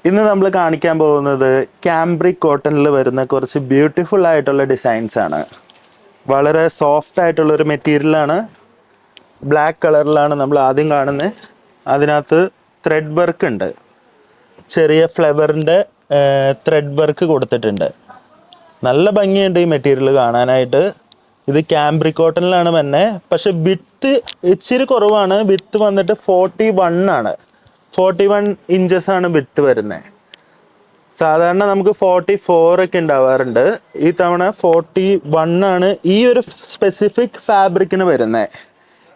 ഇന്ന് നമ്മൾ കാണിക്കാൻ പോകുന്നത് ക്യാംബ്രിക് കോട്ടണിൽ വരുന്ന കുറച്ച് ബ്യൂട്ടിഫുൾ ആയിട്ടുള്ള ഡിസൈൻസ് ആണ്. വളരെ സോഫ്റ്റ് ആയിട്ടുള്ള ഒരു മെറ്റീരിയലാണ്. ബ്ലാക്ക് കളറിലാണ് നമ്മൾ ആദ്യം കാണുന്നത്. അതിനകത്ത് ത്രെഡ് വർക്ക് ഉണ്ട്. ചെറിയ ഫ്ലവറിൻ്റെ ത്രെഡ് വർക്ക് കൊടുത്തിട്ടുണ്ട്. നല്ല ഭംഗിയുണ്ട് ഈ മെറ്റീരിയൽ കാണാനായിട്ട്. ഇത് ക്യാംബ്രിക് കോട്ടണിലാണ് തന്നെ. പക്ഷെ വിഡ്ത്ത് ഇച്ചിരി കുറവാണ്. വിഡ്ത്ത് വന്നിട്ട് 41 ആണ്. 41 ഇഞ്ചസ് ആണ് വിഡ്ത്ത് വരുന്നത്. സാധാരണ നമുക്ക് 44 ഒക്കെ ഉണ്ടാവാറുണ്ട്. ഈ തവണ 41 ആണ് ഈ ഒരു സ്പെസിഫിക് ഫാബ്രിക്കിന് വരുന്നത്.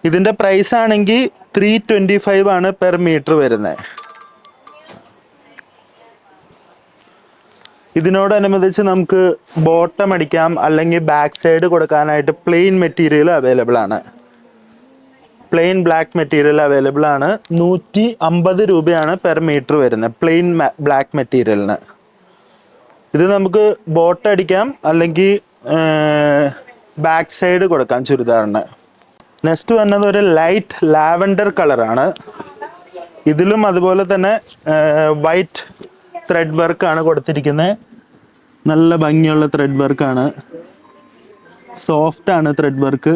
ഇതിൻ്റെ പ്രൈസ് ആണെങ്കിൽ 325 ആണ് പെർ മീറ്റർ വരുന്നത്. ഇതിനോടനുബന്ധിച്ച് നമുക്ക് ബോട്ടം അടിക്കാം, അല്ലെങ്കിൽ ബാക്ക് സൈഡ് കൊടുക്കാനായിട്ട് പ്ലെയിൻ മെറ്റീരിയൽ അവൈലബിൾ ആണ്. പ്ലെയിൻ ബ്ലാക്ക് മെറ്റീരിയൽ അവൈലബിൾ ആണ്. 150 രൂപയാണ് പെർ മീറ്റർ വരുന്നത് പ്ലെയിൻ ബ്ലാക്ക് മെറ്റീരിയലിന്. ഇത് നമുക്ക് ബോട്ടം അടിക്കാം, അല്ലെങ്കിൽ ബാക്ക് സൈഡ് കൊടുക്കാം ചുരിദാറിന്. നെക്സ്റ്റ് വന്നത് ഒരു ലൈറ്റ് ലാവൻഡർ കളറാണ്. ഇതിലും അതുപോലെ തന്നെ വൈറ്റ് ത്രെഡ് വർക്കാണ് കൊടുത്തിരിക്കുന്നത്. നല്ല ഭംഗിയുള്ള ത്രെഡ് വർക്കാണ്. സോഫ്റ്റ് ആണ് ത്രെഡ് വർക്ക്.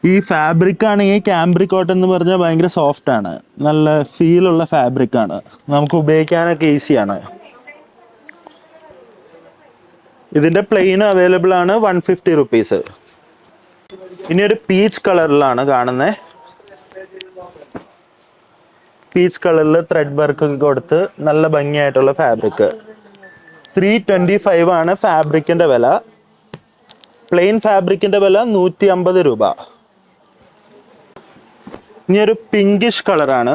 ഈ ഫാബ്രിക് ആണെങ്കിൽ ക്യാംബ്രിക് കോട്ടൺ എന്ന് പറഞ്ഞാൽ ഭയങ്കര സോഫ്റ്റ് ആണ്. നല്ല ഫീലുള്ള ഫാബ്രിക് ആണ്. നമുക്ക് ഉപയോഗിക്കാനൊക്കെ ഈസിയാണ്. ഇതിൻ്റെ പ്ലെയിനും അവൈലബിൾ ആണ് 150 റുപ്പീസ്. ഇനി ഒരു പീച്ച് കളറിലാണ് കാണുന്നത്. പീച്ച് കളറിൽ ത്രെഡ് വർക്ക് ഒക്കെ കൊടുത്ത് നല്ല ഭംഗിയായിട്ടുള്ള ഫാബ്രിക്. 325 ആണ് ഫാബ്രിക്കിൻ്റെ വില. പ്ലെയിൻ ഫാബ്രിക്കിൻ്റെ വില 150 രൂപ. ഇനി ഒരു പിങ്കിഷ് കളറാണ്.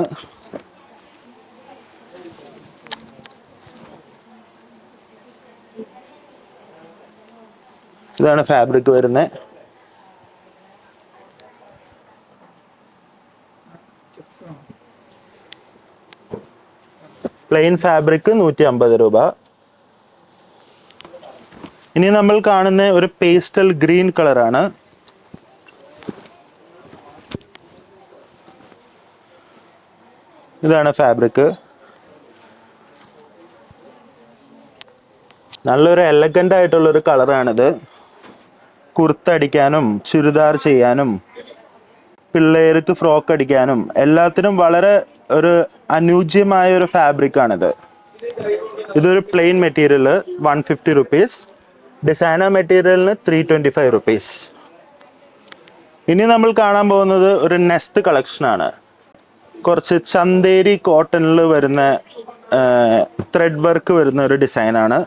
ഇതാണ് ഫാബ്രിക് വരുന്നത്. പ്ലെയിൻ ഫാബ്രിക് 150 രൂപ. ഇനി നമ്മൾ കാണുന്ന ഒരു പേസ്റ്റൽ ഗ്രീൻ കളറാണ്. ഇതാണ് ഫാബ്രിക്. നല്ലൊരു എലഗൻ്റ് ആയിട്ടുള്ളൊരു കളറാണിത്. കുർത്തടിക്കാനും ചുരിദാർ ചെയ്യാനും പിള്ളേർക്ക് ഫ്രോക്ക് അടിക്കാനും എല്ലാത്തിനും വളരെ ഒരു അനുയോജ്യമായ ഒരു ഫാബ്രിക്കാണിത്. ഇതൊരു പ്ലെയിൻ മെറ്റീരിയൽ 150 റുപ്പീസ്. ഡിസൈനർ മെറ്റീരിയലിന് 325 റുപ്പീസ്. ഇനി നമ്മൾ കാണാൻ പോകുന്നത് ഒരു നെസ്റ്റ് കളക്ഷനാണ്. കുറച്ച് ചന്തേരി കോട്ടണിൽ വരുന്ന ത്രെഡ് വർക്ക് വരുന്ന ഒരു ഡിസൈനാണ്.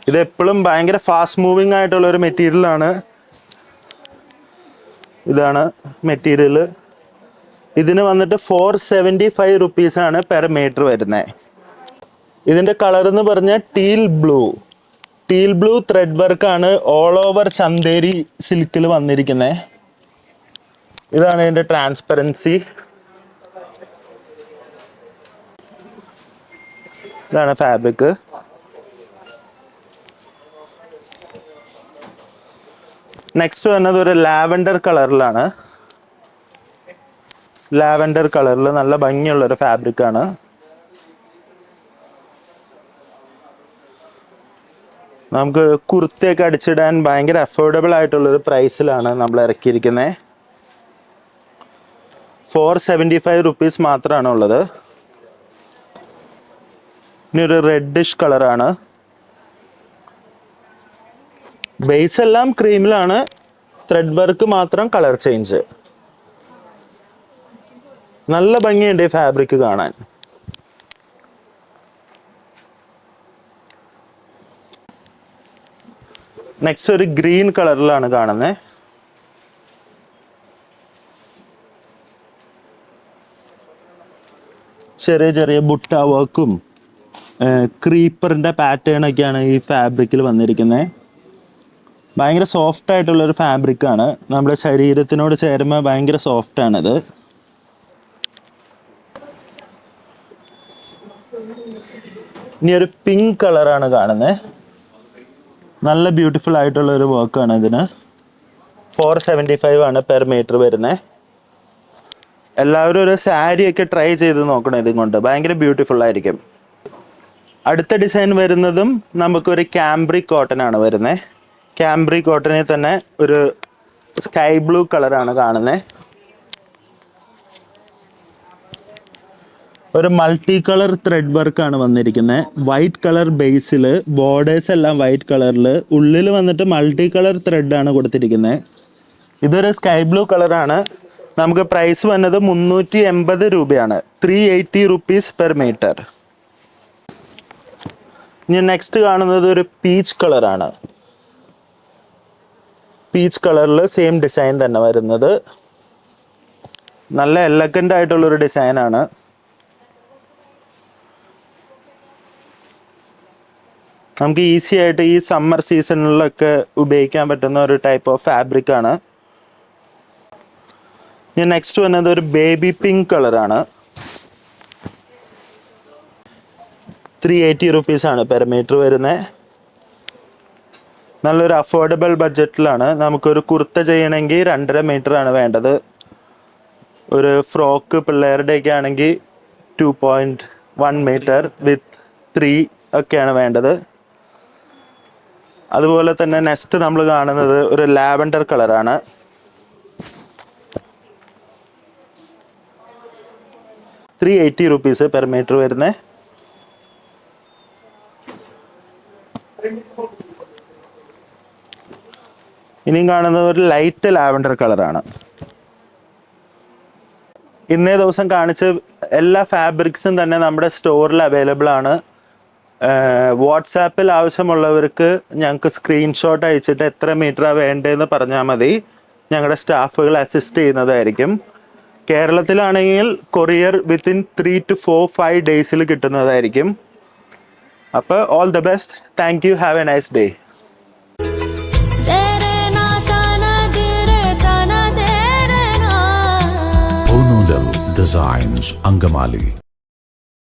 ഇത് എപ്പോഴും ഭയങ്കര ഫാസ്റ്റ് മൂവിങ് ആയിട്ടുള്ള ഒരു മെറ്റീരിയലാണ്. ഇതാണ് മെറ്റീരിയൽ. ഇതിന് വന്നിട്ട് 475 റുപ്പീസാണ് പെർ മീറ്റർ വരുന്നത്. ഇതിൻ്റെ കളർ എന്ന് പറഞ്ഞാൽ ടീൽ ബ്ലൂ ത്രെഡ് വർക്കാണ് ഓൾ ഓവർ ചന്തേരി സിൽക്കിൽ വന്നിരിക്കുന്നത്. ഇതാണ് ഇതിൻ്റെ ട്രാൻസ്പെറൻസി. ഇതാണ് ഫാബ്രിക്. നെക്സ്റ്റ് വരുന്നത് ഒരു ലാവൻഡർ കളറിലാണ്. ലാവൻഡർ കളറിൽ നല്ല ഭംഗിയുള്ളൊരു ഫാബ്രിക്കാണ്. നമുക്ക് കുർത്തയൊക്കെ അടിച്ചിടാൻ ഭയങ്കര അഫോർഡബിൾ ആയിട്ടുള്ളൊരു പ്രൈസിലാണ് നമ്മൾ ഇറക്കിയിരിക്കുന്നത്. 475 റുപ്പീസ് മാത്രമാണ് ഉള്ളത്. ഇനി ഒരു റെഡിഷ് കളറാണ്. ബേസ് എല്ലാം ക്രീമിലാണ്. ത്രെഡ് വർക്ക് മാത്രം കളർ ചേഞ്ച്. നല്ല ഭംഗിയുണ്ട് ഈ ഫാബ്രിക് കാണാൻ. നെക്സ്റ്റ് ഒരു ഗ്രീൻ കളറിലാണ് കാണുന്നത്. ചെറിയ ചെറിയ ബുട്ട വർക്കും ക്രീപ്പറിൻ്റെ പാറ്റേൺ ഒക്കെയാണ് ഈ ഫാബ്രിക്കിൽ വന്നിരിക്കുന്നത്. ഭയങ്കര സോഫ്റ്റ് ആയിട്ടുള്ളൊരു ഫാബ്രിക്കാണ്. നമ്മുടെ ശരീരത്തിനോട് ചേരുമ്പോൾ ഭയങ്കര സോഫ്റ്റാണിത്. ഇനി ഒരു പിങ്ക് കളറാണ് കാണുന്നത്. നല്ല ബ്യൂട്ടിഫുൾ ആയിട്ടുള്ള ഒരു വർക്കാണ് ഇതിന്. 475 ആണ് പെർ മീറ്റർ വരുന്നത്. എല്ലാവരും ഒരു സാരിയൊക്കെ ട്രൈ ചെയ്ത് നോക്കണം ഇതും കൊണ്ട്. ഭയങ്കര ബ്യൂട്ടിഫുൾ ആയിരിക്കും. അടുത്ത ഡിസൈൻ വരുന്നതും നമുക്കൊരു ക്യാമ്പ്രിക് കോട്ടൺ ആണ് വരുന്നത്. ക്യാമ്പ്രിക് കോട്ടണിൽ തന്നെ ഒരു സ്കൈ ബ്ലൂ കളറാണ് കാണുന്നത്. ഒരു മൾട്ടി കളർ ത്രെഡ് വർക്കാണ് വന്നിരിക്കുന്നത്. വൈറ്റ് കളർ ബേസിൽ, ബോർഡേഴ്സ് എല്ലാം വൈറ്റ് കളറിൽ, ഉള്ളിൽ വന്നിട്ട് മൾട്ടി കളർ ത്രെഡാണ് കൊടുത്തിരിക്കുന്നത്. ഇതൊരു സ്കൈ ബ്ലൂ കളറാണ്. നമുക്ക് പ്രൈസ് വന്നത് 380 രൂപയാണ്. 380 റുപ്പീസ് പെർ മീറ്റർ. ഇനി നെക്സ്റ്റ് കാണുന്നത് ഒരു പീച്ച് കളറാണ്. പീച്ച് കളറിൽ സെയിം ഡിസൈൻ തന്നെ വരുന്നത്. നല്ല എലഗൻ്റ് ആയിട്ടുള്ളൊരു ഡിസൈനാണ്. നമുക്ക് ഈസി ആയിട്ട് ഈ സമ്മർ സീസണിലൊക്കെ ഉപയോഗിക്കാൻ പറ്റുന്ന ഒരു ടൈപ്പ് ഓഫ് ഫാബ്രിക് ആണ്. ഇനി നെക്സ്റ്റ് വന്നത് ഒരു ബേബി പിങ്ക് കളറാണ്. 380 റുപ്പീസാണ് പെർ മീറ്റർ വരുന്നത്. നല്ലൊരു അഫോർഡബിൾ ബഡ്ജറ്റിലാണ്. നമുക്കൊരു കുർത്ത ചെയ്യണമെങ്കിൽ 2.5 മീറ്റർ ആണ് വേണ്ടത്. ഒരു ഫ്രോക്ക് പിള്ളേരുടെയൊക്കെ ആണെങ്കിൽ 2.1 മീറ്റർ വിത്ത് 3 ഒക്കെയാണ് വേണ്ടത്. അതുപോലെ തന്നെ നെക്സ്റ്റ് നമ്മൾ കാണുന്നത് ഒരു ലാവൻഡർ കളറാണ്. ₹380 പെർ മീറ്റർ വരുന്നത്. ഇനിയും കാണുന്നത് ഒരു ലൈറ്റ് ലാവൻഡർ കളറാണ്. ഇന്നേ ദിവസം കാണിച്ച എല്ലാ ഫാബ്രിക്സും തന്നെ നമ്മുടെ സ്റ്റോറിൽ അവൈലബിൾ ആണ്. വാട്സാപ്പിൽ ആവശ്യമുള്ളവർക്ക് ഞങ്ങൾക്ക് സ്ക്രീൻഷോട്ട് അയച്ചിട്ട് എത്ര മീറ്ററാണ് വേണ്ടതെന്ന് പറഞ്ഞാൽ മതി. ഞങ്ങളുടെ സ്റ്റാഫുകൾ അസിസ്റ്റ് ചെയ്യുന്നതായിരിക്കും. കേരളത്തിലാണെങ്കിൽ കൊറിയർ വിത്തിൻ 3 to 5 ഡേയ്സിൽ കിട്ടുന്നതായിരിക്കും. അപ്പോൾ all the best. Thank you. Have A nice day. Designs, Angamali.